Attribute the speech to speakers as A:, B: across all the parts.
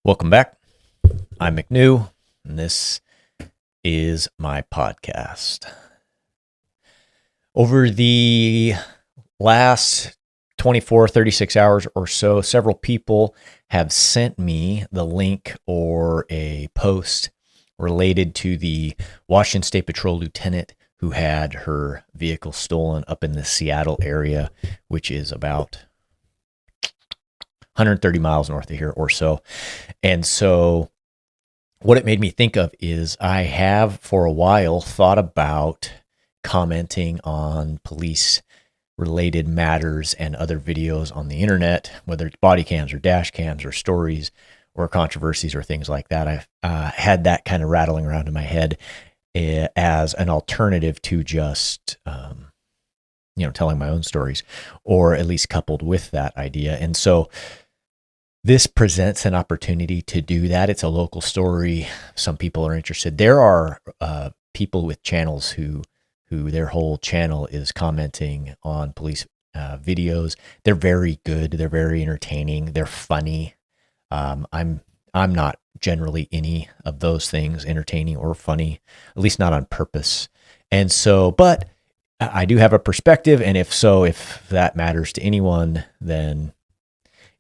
A: Welcome back. I'm McNew, and this is my podcast. Over the last 24, 36 hours or so, several people have sent me the link or a post related to the Washington State Patrol lieutenant who had her vehicle stolen up in the Seattle area, which is about 130 miles north of here or so. And so what it made me think of is I have for a while thought about commenting on police related matters and other videos on the internet, whether it's body cams or dash cams or stories or controversies or things like that. I've had that kind of rattling around in my head as an alternative to just, telling my own stories, or at least coupled with that idea. And so this presents an opportunity to do that. It's a local story. Some people are interested. There are people with channels who their whole channel is commenting on police videos. They're very good. They're very entertaining. They're funny. I'm not generally any of those things, entertaining or funny, at least not on purpose. And so, but I do have a perspective, and if that matters to anyone, then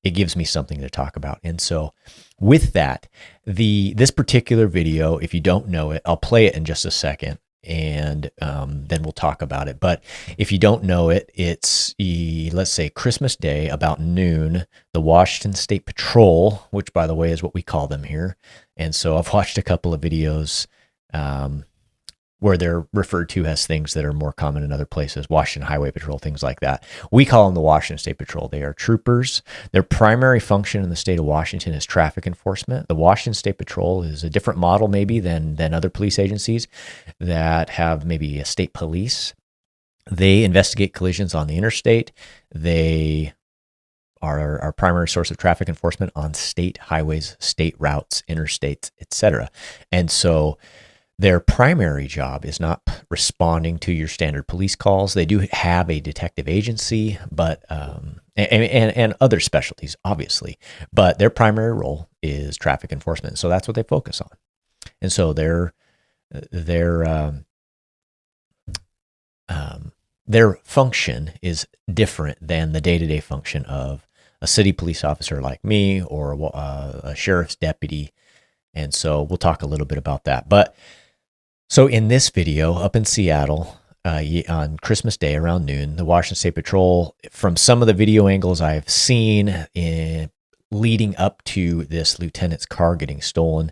A: it gives me something to talk about. And so with that, this particular video, if you don't know it, I'll play it in just a second, and then we'll talk about it. But if you don't know it, it's, let's say, Christmas Day, about noon, the Washington State Patrol, which, by the way, is what we call them here. And so I've watched a couple of videos where they're referred to as things that are more common in other places, Washington Highway Patrol, things like that. We call them the Washington State Patrol. They are troopers. Their primary function in the state of Washington is traffic enforcement. The Washington State Patrol is a different model maybe than other police agencies that have maybe a state police. They investigate collisions on the interstate. They are our primary source of traffic enforcement on state highways, state routes, interstates, etc. And so their primary job is not responding to your standard police calls. They do have a detective agency, but and other specialties, obviously. But their primary role is traffic enforcement. So that's what they focus on. And so their function is different than the day-to-day function of a city police officer like me or a sheriff's deputy. And so we'll talk a little bit about that. But so in this video up in Seattle on Christmas Day around noon, the Washington State Patrol, from some of the video angles I've seen leading up to this lieutenant's car getting stolen,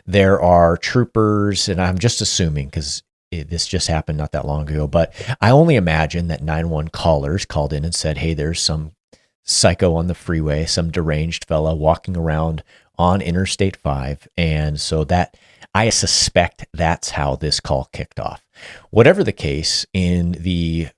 A: there are troopers, and I'm just assuming because this just happened not that long ago, but I only imagine that 911 callers called in and said, hey, there's some psycho on the freeway, some deranged fella walking around on Interstate 5. And so that, I suspect that's how this call kicked off. Whatever the case, in the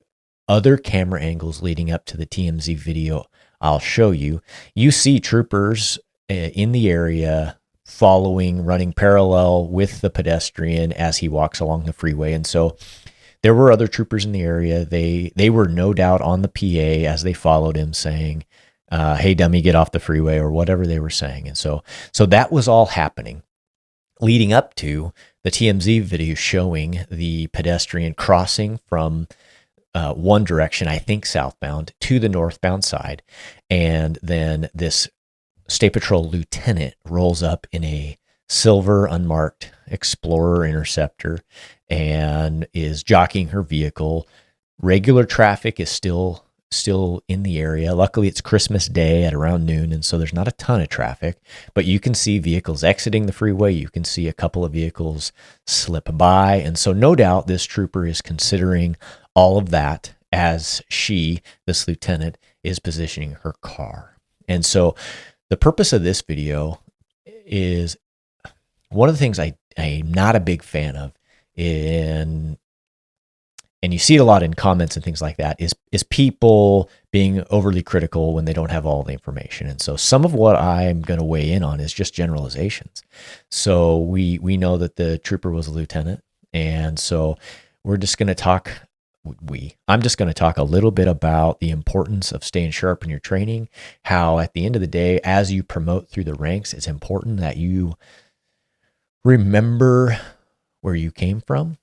A: other camera angles leading up to the TMZ video I'll show you, you see troopers in the area running parallel with the pedestrian as he walks along the freeway. And so there were other troopers in the area. They were no doubt on the PA as they followed him, saying, hey, dummy, get off the freeway, or whatever they were saying. And so that was all happening, leading up to the TMZ video showing the pedestrian crossing from one direction, I think southbound, to the northbound side. And then this State Patrol lieutenant rolls up in a silver unmarked Explorer Interceptor and is jockeying her vehicle. Regular traffic is still in the area. Luckily, it's Christmas Day at around noon, and so there's not a ton of traffic, but you can see vehicles exiting the freeway. You can see a couple of vehicles slip by, and so no doubt this trooper is considering all of that as this lieutenant, is positioning her car. And so the purpose of this video is, one of the things I'm not a big fan of, and you see it a lot in comments and things like that, is people being overly critical when they don't have all the information. And so some of what I'm going to weigh in on is just generalizations. So we know that the trooper was a lieutenant, and so we're just going to talk I'm just going to talk a little bit about the importance of staying sharp in your training, how at the end of the day, as you promote through the ranks, it's important that you remember where you came from,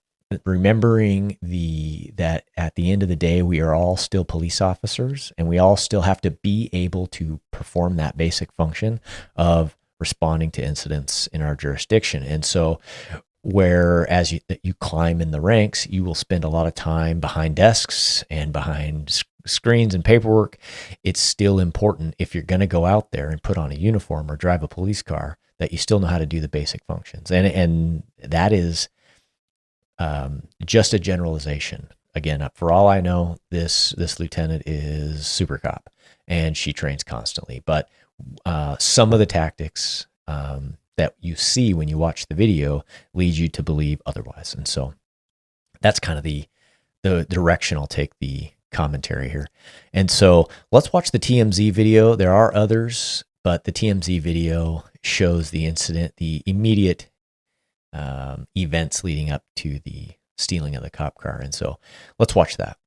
A: remembering that at the end of the day, we are all still police officers, and we all still have to be able to perform that basic function of responding to incidents in our jurisdiction. And so whereas you climb in the ranks, you will spend a lot of time behind desks and behind screens and paperwork. It's still important, if you're going to go out there and put on a uniform or drive a police car, that you still know how to do the basic functions. And that is just a generalization. Again, for all I know, this lieutenant is super cop, and she trains constantly. But some of the tactics that you see when you watch the video leads you to believe otherwise. And so that's kind of the direction I'll take the commentary here. And so let's watch the TMZ video. There are others, but the TMZ video shows the incident, the immediate events leading up to the stealing of the cop car. And so let's watch that.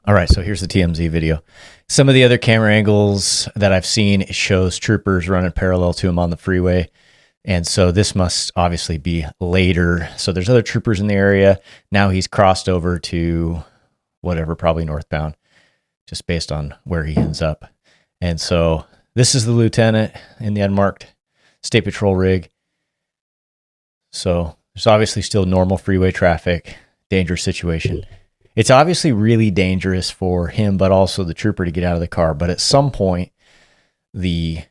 A: All right, so here's the TMZ video. Some of the other camera angles that I've seen, it shows troopers running parallel to him on the freeway. And so this must obviously be later. So there's other troopers in the area. Now he's crossed over to whatever, probably northbound, just based on where he ends up. And so this is the lieutenant in the unmarked State Patrol rig. So there's obviously still normal freeway traffic, dangerous situation. It's obviously really dangerous for him, but also the trooper to get out of the car. But at some point, the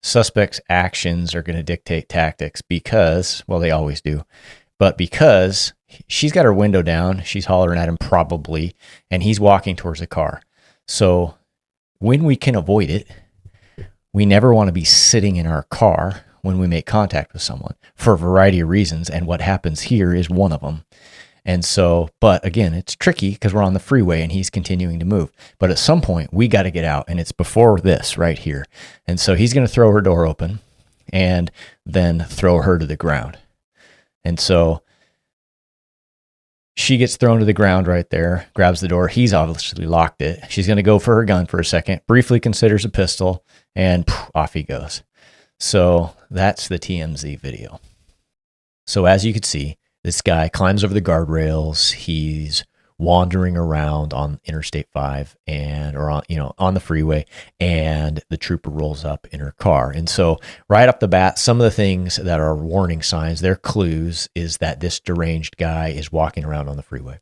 A: suspect's actions are going to dictate tactics because, well, they always do, but because she's got her window down, she's hollering at him probably, and he's walking towards the car. So when we can avoid it, we never want to be sitting in our car when we make contact with someone for a variety of reasons. And what happens here is one of them. And so, but again, it's tricky because we're on the freeway and he's continuing to move. But at some point, we got to get out, and it's before this right here. And so he's going to throw her door open and then throw her to the ground. And so she gets thrown to the ground right there, grabs the door. He's obviously locked it. She's going to go for her gun for a second, briefly considers a pistol, and off he goes. So that's the TMZ video. So as you can see, this guy climbs over the guardrails. He's wandering around on Interstate 5 or on the freeway, and the trooper rolls up in her car. And so right off the bat, some of the things that are warning signs, they're clues, is that this deranged guy is walking around on the freeway.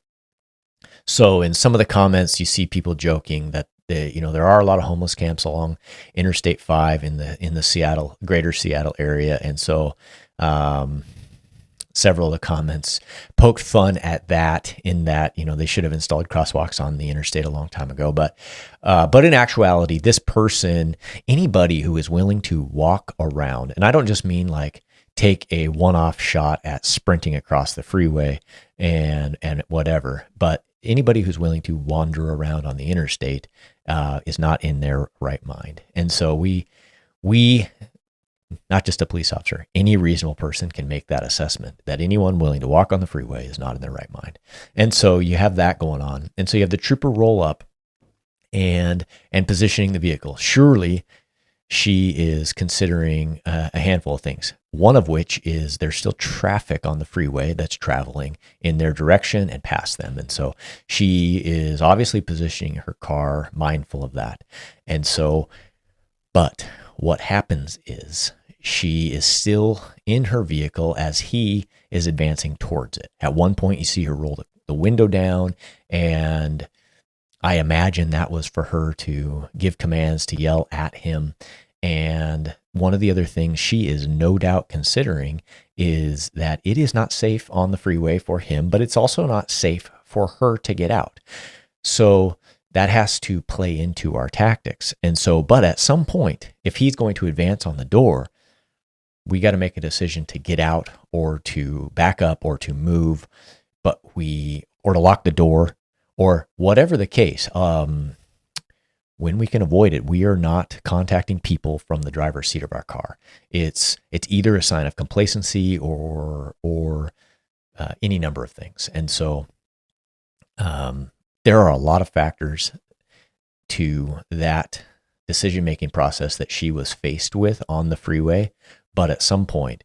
A: So in some of the comments, you see people joking that there are a lot of homeless camps along Interstate 5 in the greater Seattle area. And so several of the comments poked fun at that, in that, they should have installed crosswalks on the interstate a long time ago. But in actuality, this person, anybody who is willing to walk around, and I don't just mean like take a one-off shot at sprinting across the freeway and whatever, but anybody who's willing to wander around on the interstate is not in their right mind. And so we not just a police officer, any reasonable person can make that assessment that anyone willing to walk on the freeway is not in their right mind. And so you have that going on. And so you have the trooper roll up and positioning the vehicle. Surely she is considering a handful of things, one of which is there's still traffic on the freeway that's traveling in their direction and past them. And so she is obviously positioning her car mindful of that. And so, but what happens is she is still in her vehicle as he is advancing towards it. At one point, you see her roll the window down, and I imagine that was for her to give commands, to yell at him. And one of the other things she is no doubt considering is that it is not safe on the freeway for him, but it's also not safe for her to get out. So that has to play into our tactics. And so, but at some point, if he's going to advance on the door, we got to make a decision to get out or to back up or to move, or to lock the door or whatever the case. When we can avoid it, we are not contacting people from the driver's seat of our car. It's either a sign of complacency or any number of things. And so There are a lot of factors to that decision-making process that she was faced with on the freeway. But at some point,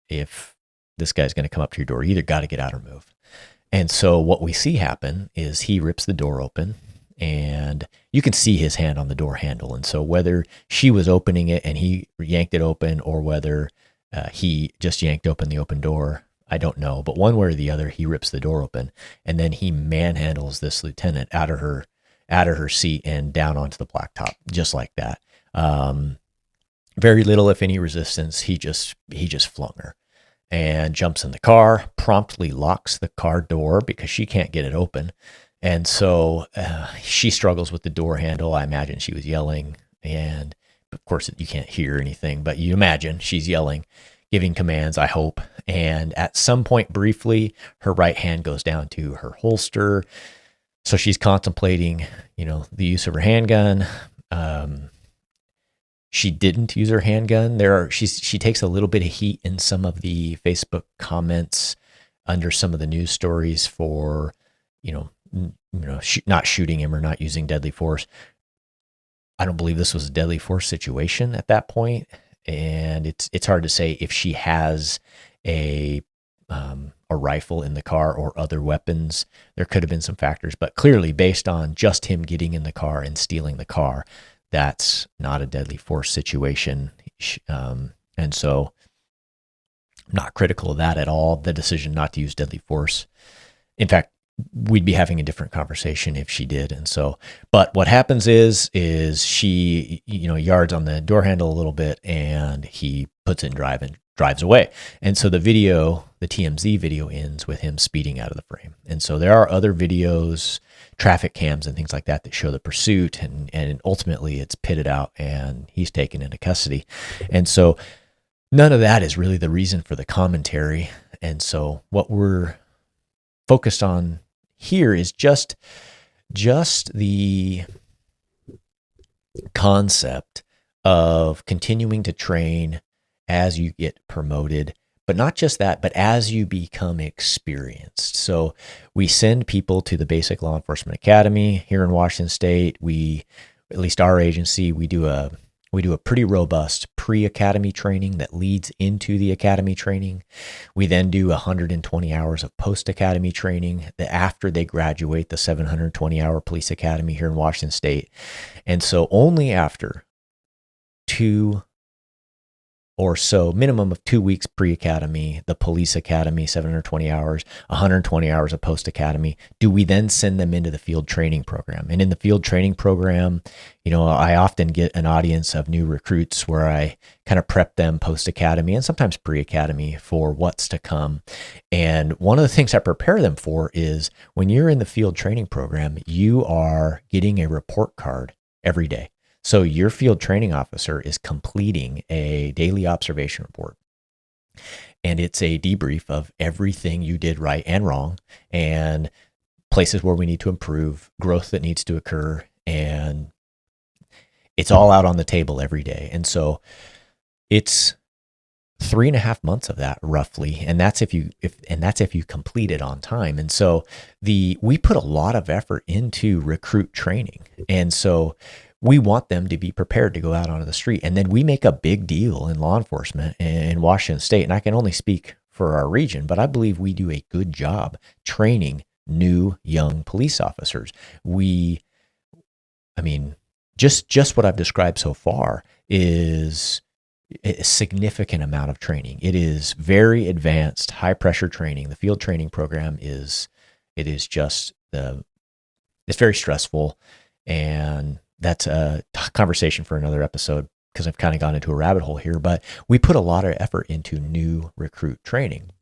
A: if this guy's going to come up to your door, you either got to get out or move. And so what we see happen is he rips the door open, and you can see his hand on the door handle. And so whether she was opening it and he yanked it open, or whether he just yanked open the open door, I don't know. But one way or the other, he rips the door open, and then he manhandles this lieutenant out of her seat and down onto the blacktop, just like that. Very little, if any, resistance. He just flung her and jumps in the car, promptly locks the car door because she can't get it open. And so she struggles with the door handle. I imagine she was yelling, and of course you can't hear anything, but you imagine she's yelling, giving commands, I hope. And at some point briefly, her right hand goes down to her holster. So she's contemplating, the use of her handgun. She didn't use her handgun. She takes a little bit of heat in some of the Facebook comments under some of the news stories for, not shooting him or not using deadly force. I don't believe this was a deadly force situation at that point, and it's hard to say if she has a rifle in the car or other weapons. There could have been some factors, but clearly based on just him getting in the car and stealing the car, that's not a deadly force situation. And so I'm not critical of that at all, the decision not to use deadly force. In fact, we'd be having a different conversation if she did. And so, but what happens is she, yards on the door handle a little bit, and he puts it in drive and drives away. And so the TMZ video ends with him speeding out of the frame. And so there are other videos, traffic cams and things like that show the pursuit, and ultimately it's pitted out and he's taken into custody. And so none of that is really the reason for the commentary. And so what we're focused on here is just the concept of continuing to train as you get promoted, but not just that, but as you become experienced. So we send people to the Basic Law Enforcement Academy here in Washington State. At least our agency, we do a pretty robust pre-academy training that leads into the academy training. We then do 120 hours of post-academy training that after they graduate the 720-hour police academy here in Washington State. And so only after 2 or so, minimum of 2 weeks pre-academy, the police academy, 720 hours, 120 hours of post-academy, do we then send them into the field training program. And in the field training program, I often get an audience of new recruits where I kind of prep them post-academy and sometimes pre-academy for what's to come. And one of the things I prepare them for is when you're in the field training program, you are getting a report card every day. So your field training officer is completing a daily observation report, and it's a debrief of everything you did right and wrong, and places where we need to improve, growth that needs to occur, and it's all out on the table every day. And so it's 3.5 months of that roughly, and that's if you complete it on time. And so we put a lot of effort into recruit training, and so we want them to be prepared to go out onto the street. And then we make a big deal in law enforcement in Washington State. And I can only speak for our region, but I believe we do a good job training new young police officers. Just what I've described so far is a significant amount of training. It is very advanced, high pressure training. The field training program it's very stressful, and that's a conversation for another episode because I've kind of gone into a rabbit hole here, but we put a lot of effort into new recruit training.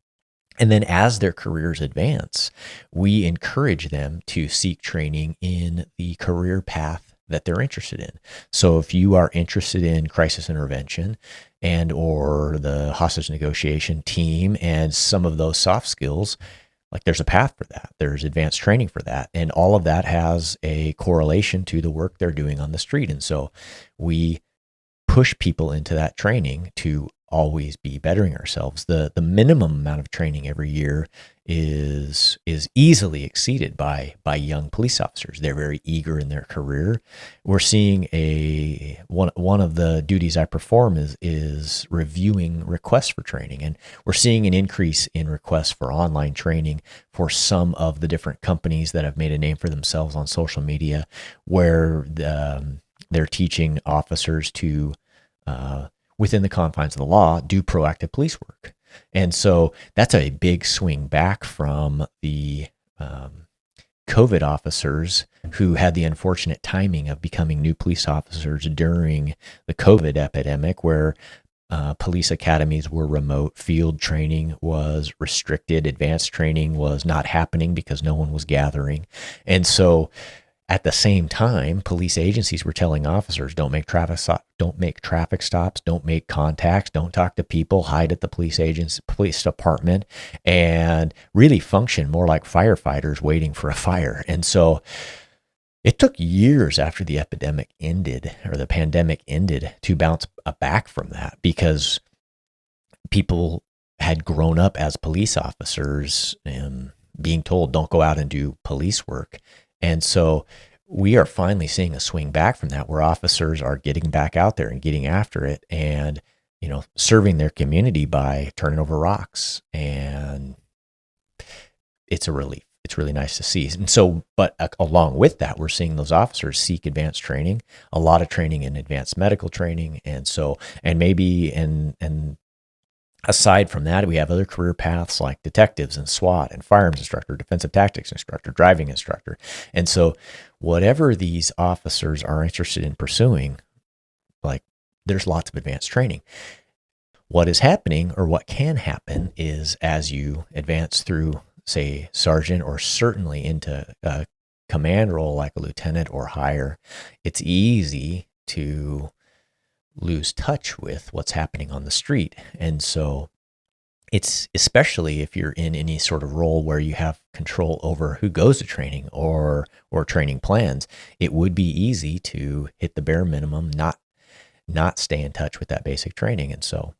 A: And then as their careers advance, we encourage them to seek training in the career path that they're interested in. So if you are interested in crisis intervention and or the hostage negotiation team and some of those soft skills, like there's a path for that. There's advanced training for that. And all of that has a correlation to the work they're doing on the street. And so we push people into that training to always be bettering ourselves. The minimum amount of training every year is easily exceeded by young police officers. They're very eager in their career. We're seeing one of the duties I perform is reviewing requests for training, and we're seeing an increase in requests for online training for some of the different companies that have made a name for themselves on social media, where they're teaching officers to, within the confines of the law, do proactive police work. And so that's a big swing back from the COVID officers who had the unfortunate timing of becoming new police officers during the COVID epidemic, where police academies were remote, field training was restricted, advanced training was not happening because no one was gathering. And so at the same time, police agencies were telling officers, don't make traffic stops, don't make contacts, don't talk to people, hide at the police department, and really function more like firefighters waiting for a fire. And so it took years after the epidemic ended, or the pandemic ended, to bounce back from that, because people had grown up as police officers and being told, don't go out and do police work. And so we are finally seeing a swing back from that, where officers are getting back out there and getting after it, and, serving their community by turning over rocks. And it's a relief. It's really nice to see. And so, but along with that, we're seeing those officers seek advanced training, a lot of training in advanced medical training. And so, and maybe, and aside from that, we have other career paths like detectives and SWAT and firearms instructor, defensive tactics instructor, driving instructor. And so whatever these officers are interested in pursuing, like, there's lots of advanced training. What is happening, or what can happen, is as you advance through, say, sergeant, or certainly into a command role like a lieutenant or higher, it's easy to lose touch with what's happening on the street. And so it's, especially if you're in any sort of role where you have control over who goes to training or training plans, it would be easy to hit the bare minimum, not stay in touch with that basic training. And so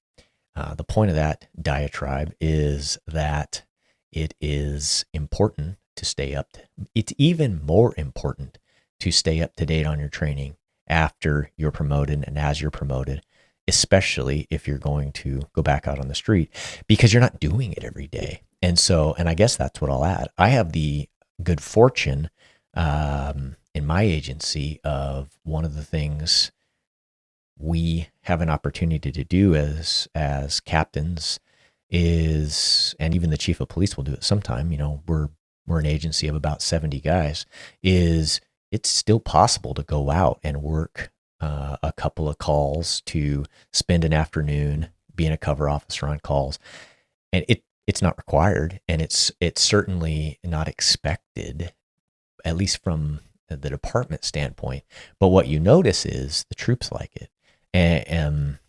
A: the point of that diatribe is that it is important to stay up it's even more important to stay up to date on your training after you're promoted and as you're promoted, especially if you're going to go back out on the street, because you're not doing it every day. And so, and I guess that's what I'll add. I have the good fortune in my agency of one of the things we have an opportunity to do as captains is, and even the chief of police will do it sometime, we're an agency of about 70 guys, is it's still possible to go out and work a couple of calls, to spend an afternoon being a cover officer on calls. And it's not required, and it's certainly not expected, at least from the department standpoint. But what you notice is the troops like it, and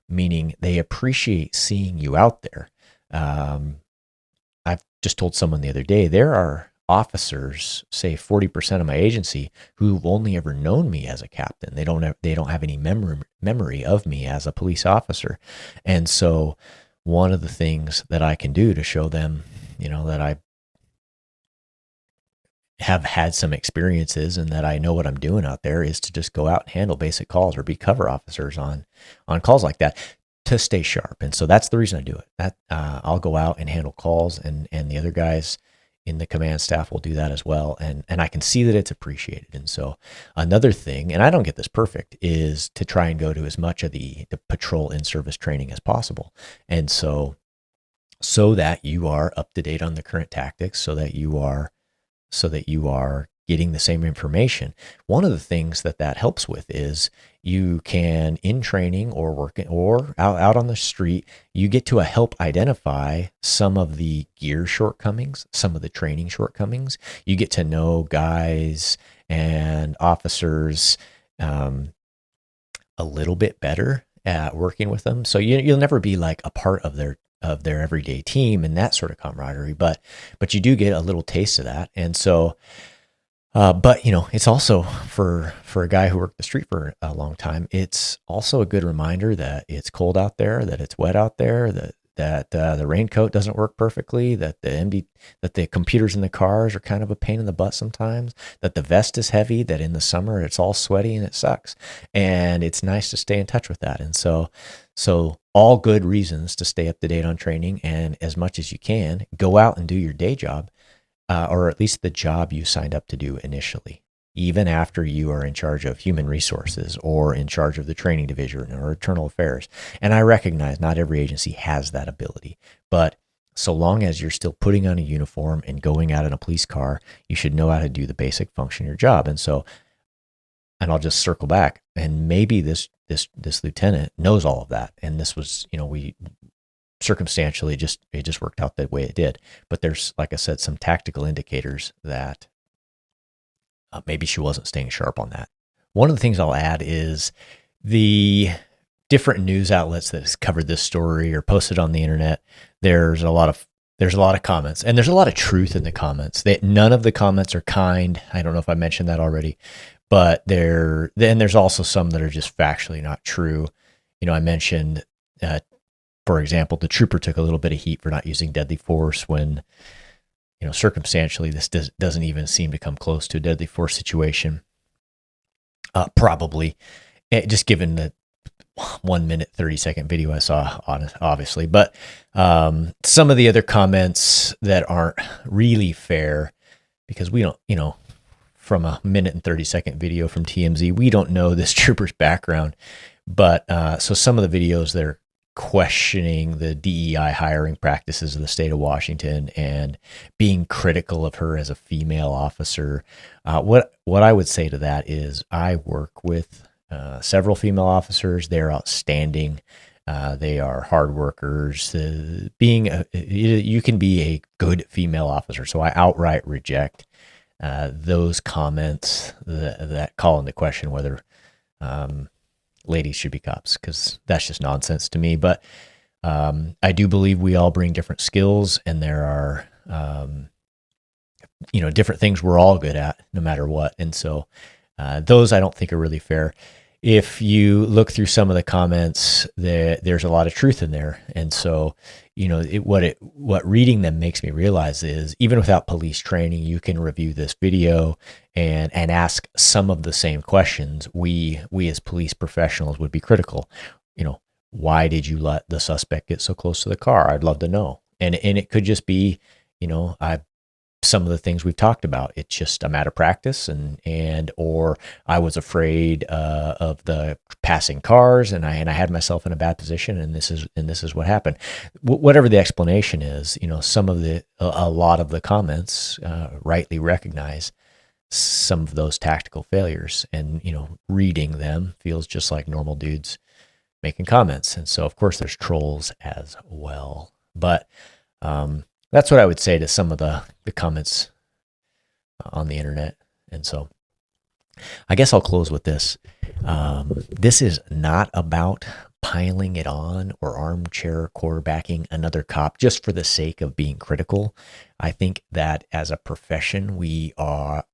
A: meaning they appreciate seeing you out there. I've just told someone the other day, there are officers, say 40% of my agency, who've only ever known me as a captain. They don't have any memory of me as a police officer. And so one of the things that I can do to show them, that I have had some experiences and that I know what I'm doing out there, is to just go out and handle basic calls or be cover officers on calls like that, to stay sharp. And so that's the reason I do it. That I'll go out and handle calls, and the other guys in the command staff will do that as well. And I can see that it's appreciated. And so another thing, and I don't get this perfect, is to try and go to as much of the patrol in-service training as possible. And so that you are up to date on the current tactics, so that you are getting the same information. One of the things that helps with is you can, in training or working or out on the street, you get to help identify some of the gear shortcomings, some of the training shortcomings. You get to know guys and officers a little bit better at working with them. So you'll never be like a part of their everyday team and that sort of camaraderie, but you do get a little taste of that. And so But it's also for a guy who worked the street for a long time. It's also a good reminder that it's cold out there, that it's wet out there, that the raincoat doesn't work perfectly, that the computers in the cars are kind of a pain in the butt sometimes, that the vest is heavy, that in the summer it's all sweaty and it sucks, and it's nice to stay in touch with that. And so all good reasons to stay up to date on training, and as much as you can, go out and do your day job, or at least the job you signed up to do initially, even after you are in charge of human resources or in charge of the training division or internal affairs. And I recognize not every agency has that ability, but so long as you're still putting on a uniform and going out in a police car, you should know how to do the basic function of your job. And I'll just circle back, and maybe this lieutenant knows all of that. And this was, we circumstantially it just worked out the way it did. But there's, like I said, some tactical indicators that maybe she wasn't staying sharp on that. One of the things I'll add is the different news outlets that has covered this story or posted on the internet. There's a lot of comments, and there's a lot of truth in the comments. None of the comments are kind. I don't know if I mentioned that already, but there's also some that are just factually not true. I mentioned, for example, the trooper took a little bit of heat for not using deadly force when, circumstantially, this doesn't even seem to come close to a deadly force situation. Probably, just given the 1 minute, 30-second video I saw, obviously. But some of the other comments that aren't really fair, because we don't, from a 1 minute and 30-second video from TMZ, we don't know this trooper's background. But so some of the videos that are questioning the DEI hiring practices of the state of Washington and being critical of her as a female officer. What I would say to that is, I work with several female officers. They're outstanding. They are hard workers. You can be a good female officer. So I outright reject those comments that call into question whether ladies should be cops, because that's just nonsense to me. But I do believe we all bring different skills, and there are different things we're all good at no matter what. And so those I don't think are really fair. If you look through some of the comments, there's a lot of truth in there. And so, what reading them makes me realize is, even without police training, you can review this video and ask some of the same questions we as police professionals would be critical. Why did you let the suspect get so close to the car? I'd love to know. And it could just be, some of the things we've talked about. It's just a matter of practice, or I was afraid of the passing cars, and I had myself in a bad position, and this is what happened. Whatever the explanation is, a lot of the comments rightly recognize some of those tactical failures, and reading them feels just like normal dudes making comments. And so, of course, there's trolls as well, but that's what I would say to some of the comments on the internet. And so I guess I'll close with this. This is not about piling it on or armchair quarterbacking another cop just for the sake of being critical. I think that as a profession, we ought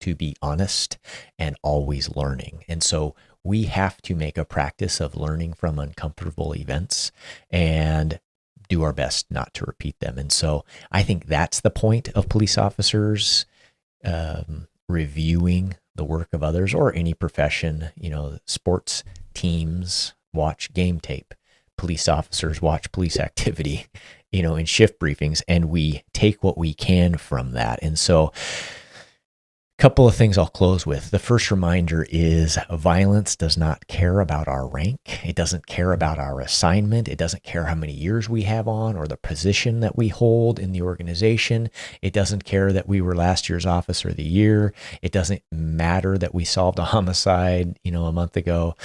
A: to be honest and always learning. And so we have to make a practice of learning from uncomfortable events and do our best not to repeat them. And so I think that's the point of police officers reviewing the work of others, or any profession. Sports teams watch game tape. Police officers watch police activity, in shift briefings, and we take what we can from that. And so couple of things I'll close with. The first reminder is violence does not care about our rank. It doesn't care about our assignment. It doesn't care how many years we have on or the position that we hold in the organization. It doesn't care that we were last year's Officer of the Year. It doesn't matter that we solved a homicide, a month ago.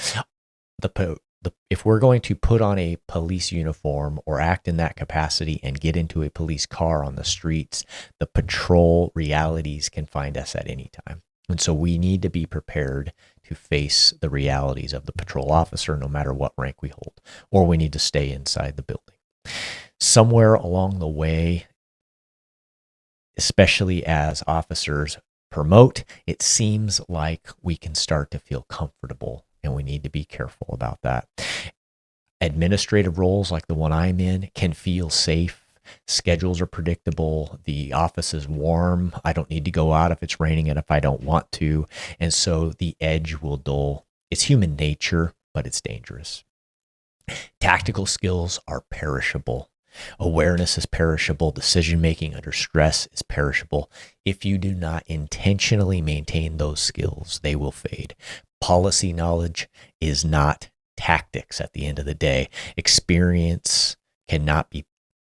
A: If we're going to put on a police uniform or act in that capacity and get into a police car on the streets, the patrol realities can find us at any time. And so we need to be prepared to face the realities of the patrol officer, no matter what rank we hold, or we need to stay inside the building. Somewhere along the way, especially as officers, promote, it seems like we can start to feel comfortable, and we need to be careful about that. Administrative roles like the one I'm in can feel safe. Schedules are predictable. The office is warm. I don't need to go out if it's raining and if I don't want to. And so the edge will dull. It's human nature, but it's dangerous. Tactical skills are perishable. Awareness is perishable. Decision-making under stress is perishable. If you do not intentionally maintain those skills, they will fade. Policy knowledge is not tactics at the end of the day. Experience cannot be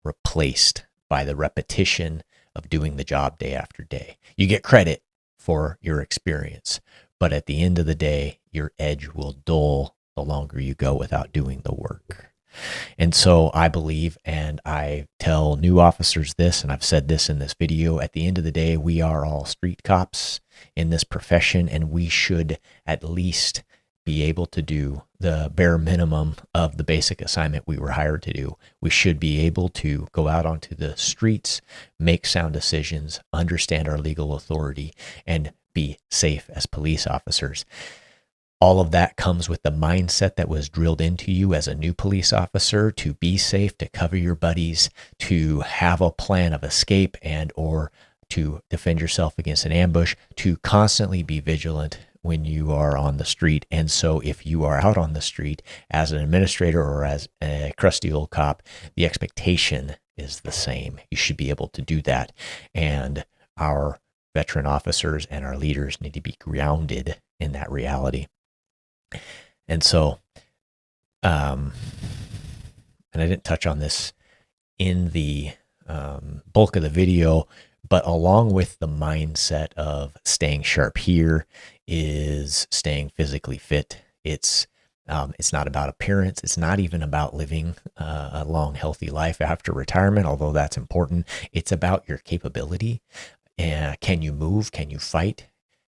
A: replaced by the repetition of doing the job day after day. You get credit for your experience, but at the end of the day, your edge will dull the longer you go without doing the work. And so I believe, and I tell new officers this, and I've said this in this video, at the end of the day, we are all street cops in this profession, and we should at least be able to do the bare minimum of the basic assignment we were hired to do. We should be able to go out onto the streets, make sound decisions, understand our legal authority, and be safe as police officers. All of that comes with the mindset that was drilled into you as a new police officer to be safe, to cover your buddies, to have a plan of escape and or to defend yourself against an ambush, to constantly be vigilant when you are on the street. And so if you are out on the street as an administrator or as a crusty old cop, the expectation is the same. You should be able to do that. And our veteran officers and our leaders need to be grounded in that reality. And so, and I didn't touch on this in the bulk of the video, but along with the mindset of staying sharp here is staying physically fit. It's not about appearance. It's not even about living a long, healthy life after retirement, although that's important. It's about your capability. Can you move? Can you fight?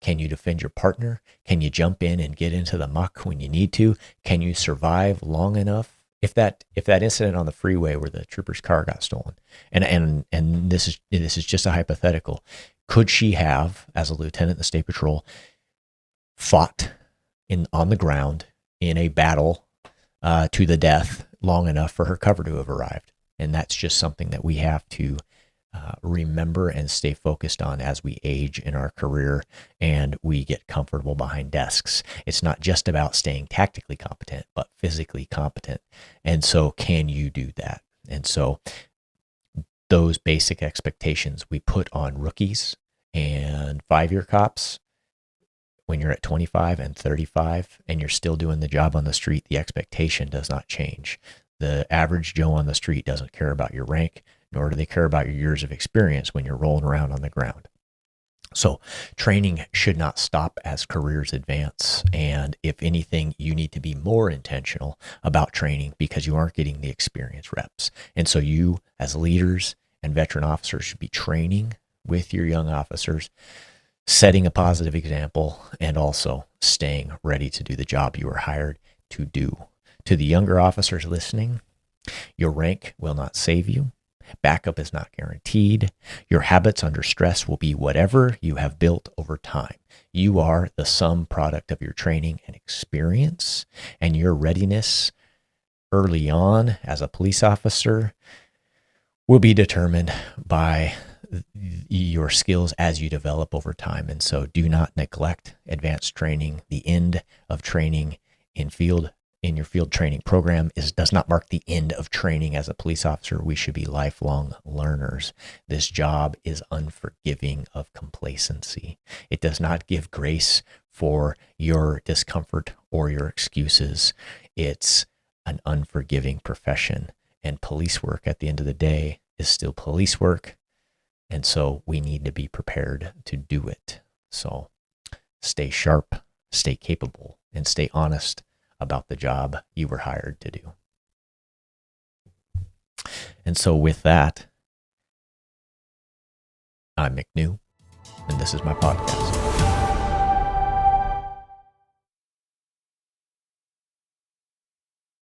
A: Can you defend your partner? Can you jump in and get into the muck when you need to? Can you survive long enough? If that incident on the freeway where the trooper's car got stolen, and this is just a hypothetical, could she have, as a lieutenant in the State Patrol, fought on the ground in a battle to the death long enough for her cover to have arrived? And that's just something that we have to remember and stay focused on as we age in our career and we get comfortable behind desks. It's not just about staying tactically competent, but physically competent. And so can you do that? And so those basic expectations we put on rookies and 5-year cops, when you're at 25 and 35 and you're still doing the job on the street, the expectation does not change. The average Joe on the street doesn't care about your rank, nor do they care about your years of experience when you're rolling around on the ground. So training should not stop as careers advance. And if anything, you need to be more intentional about training because you aren't getting the experience reps. And so you, as leaders and veteran officers, should be training with your young officers, setting a positive example, and also staying ready to do the job you were hired to do. To the younger officers listening, your rank will not save you. Backup is not guaranteed. Your habits under stress will be whatever you have built over time. You are the sum product of your training and experience, and your readiness early on as a police officer will be determined by your skills as you develop over time. And so do not neglect advanced training. The end of training in your field training program does not mark the end of training as a police officer. We should be lifelong learners. This job is unforgiving of complacency. It does not give grace for your discomfort or your excuses. It's an unforgiving profession. And police work at the end of the day is still police work. And so we need to be prepared to do it. So stay sharp, stay capable, and stay honest about the job you were hired to do. And so with that, I'm McNew, and this is my podcast.